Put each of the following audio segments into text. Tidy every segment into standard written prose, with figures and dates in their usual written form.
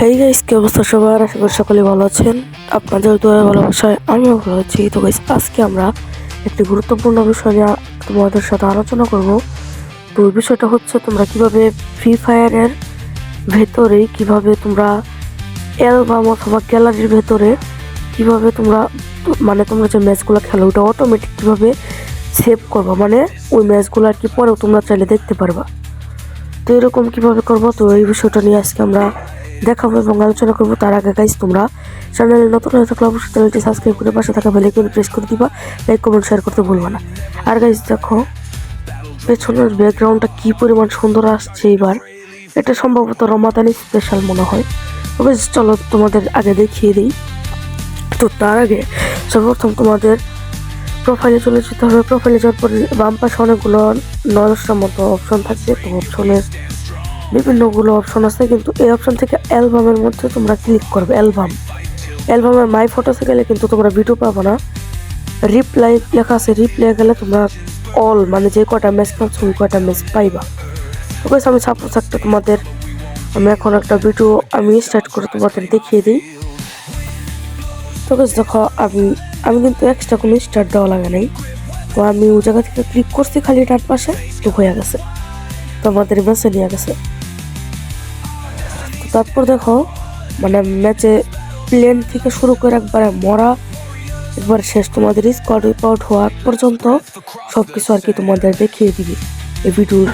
Hey guys, কি অবস্থা সবার? আশা করি সকলে ভালো আছেন। আপনাদের দয়া ভালোবাসায় আমিও ভালো আছি। তো গাইস, আজকে আমরা একটি গুরুত্বপূর্ণ বিষয় নিয়ে তোমাদের সাথে আলোচনা করব। তো ওই বিষয়টা হচ্ছে, তোমরা কিভাবে ফ্রি ফায়ারের ভেতরে কিভাবে তোমরা অ্যালবাম অথবা গ্যালারির ভেতরে কিভাবে তোমরা তোমরা যে ম্যাচগুলো খেলো ওটা অটোমেটিক কিভাবে সেভ করবা, ওই ম্যাচগুলো আর কি পরেও তোমরা চাইলে দেখতে পারবা। তো এরকম কিভাবে করবো, তো এই বিষয়টা নিয়ে আজকে আমরা দেখাবো এবং আলোচনা করবো। তার আগে গাইস, তোমরা চ্যানেলে নতুন হয়ে থাকলে অবশ্যই চ্যানেলটি সাবস্ক্রাইব করে পাশে থাকা বেল আইকনে প্রেস করে দিবা। লাইক কমেন্ট শেয়ার করতে ভুলবা না। আর গাইস দেখো, পেছনের ব্যাকগ্রাউন্ডটা কি পরিমাণ সুন্দর আসছে এবার। এটা সম্ভবত রমাদানি স্পেশাল মনে হয়। তবে চলো তোমাদের আগে দেখিয়ে দিই। তো তার আগে সর্বপ্রথম তোমাদের প্রোফাইলে চলে যেতে হবে। প্রোফাইলে যাওয়ার পরে বাম পাশে অনেকগুলো 9-10টার মতো অপশন থাকবে। তো অপশনের বিভিন্নগুলো অপশন আছে, কিন্তু এই অপশন থেকে অ্যালবামের মধ্যে তোমরা ক্লিক করবে। অ্যালবামের মাই ফটোসে গেলে কিন্তু তোমরা ভিডিও পাবো না। রিপ্লাই লেখা আছে, রিপ্লাই গেলে তোমরা অল যে কটা ম্যাচ খেলছো ওই কটা ম্যাচ পাইবা। তো গাইস, আমি সাপোজ আমি এখন একটা ভিডিও স্টার্ট করে তোমাদের দেখিয়ে দিই। তো গাইস দেখো, আমি কিন্তু এক্সট্রা কোনো স্টার্ট দেওয়া লাগে নাই। তো আমি ওই জায়গা থেকে ক্লিক করছি খালি ডান পাশে, তো হয়ে গেছে, তো আমাদের ম্যাচে নিয়ে গেছে। তো তারপর দেখো, ম্যাচে প্লেন থেকে শুরু করে একবার শেষ, তোমাদের স্কোয়াড আউট হওয়া পর্যন্ত সবকিছু আর কি তোমাদের দেখিয়ে দিবি এই ভিডিওর।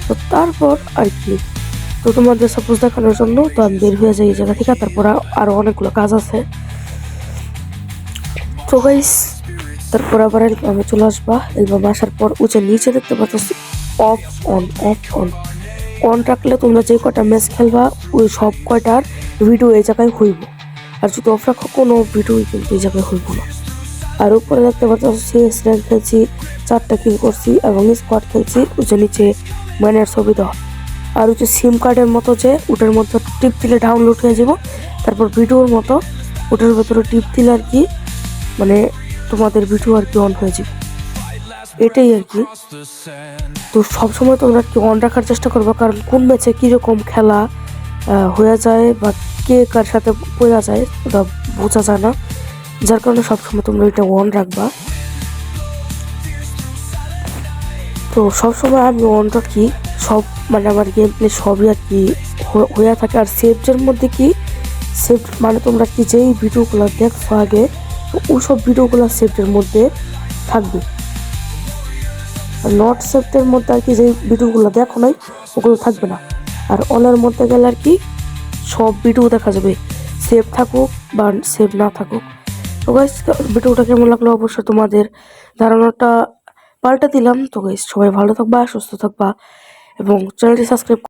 তো তারপর আর কি, তো তোমাদের সাপোজ দেখানোর জন্য তো আমি বের হয়ে যাই এই জায়গা থেকে। তারপর আরো অনেকগুলো কাজ আছে। তো গাইস, তারপর আবার আমি চলে আসবা। এলবাম আসার পর নিচে দেখতে পাচ্ছি অফ অন রাখলে তোমরা যে কটা ম্যাচ খেলবা ওই সব কয়টার ভিডিও এই জায়গায় হইব। আর যদি অফ রাখো কোনো ভিডিও কিন্তু এই জায়গায় হইব না। আর উপরে দেখতে পাচ্ছি র্যাঙ্ক খেলছি, 4টা কিল করছি এবং স্কোয়াড খেলছি। নিচে ম্যানের ছবি দেওয়া। আর সিম কার্ডের মতো যে ওটার মধ্যে টিপ দিলে ডাউনলোড হয়ে যাব। তারপর ভিডিওর মতো ওটার ভেতরে টিপ দিলে আর কি তোমাদের ভিডিও আর কি অন হয়ে যাবে, এটাই আর কি। তো সবসময় তোমরা কি অন রাখার চেষ্টা করবো, কারণ কোন ম্যাচে কীরকম খেলা হয়ে যায় বা কে কার সাথে বোঝা যায় ওটা বোঝা যায় না। যার কারণে সবসময় তোমরা এটা অন রাখবা। তো সবসময় আমি অন রাখি সব, আমার গেম প্লে সবই আর কি হয়ে থাকে। আর সেভের মধ্যে সেভ তোমরা কি যেই ভিডিওগুলো দেখছো আগে, তো ওই সব ভিডিওগুলো সেভের মধ্যে থাকবে। আর নট সেভের মধ্যে আর কি যে ভিডিওগুলো দেখো নাই ওগুলো থাকবে না। আর অলের মধ্যে গেলে আর কি সব ভিডিও দেখা যাবে, সেভ থাকুক বা সেভ না থাকুক। তো গাইস, ভিডিওটা কেমন লাগলো অবশ্যই তোমাদের ধারণাটা পাল্টে দিলাম। তো গাইস, সবাই ভালো থাকবা, সুস্থ থাকবা এবং চ্যানেলটি সাবস্ক্রাইব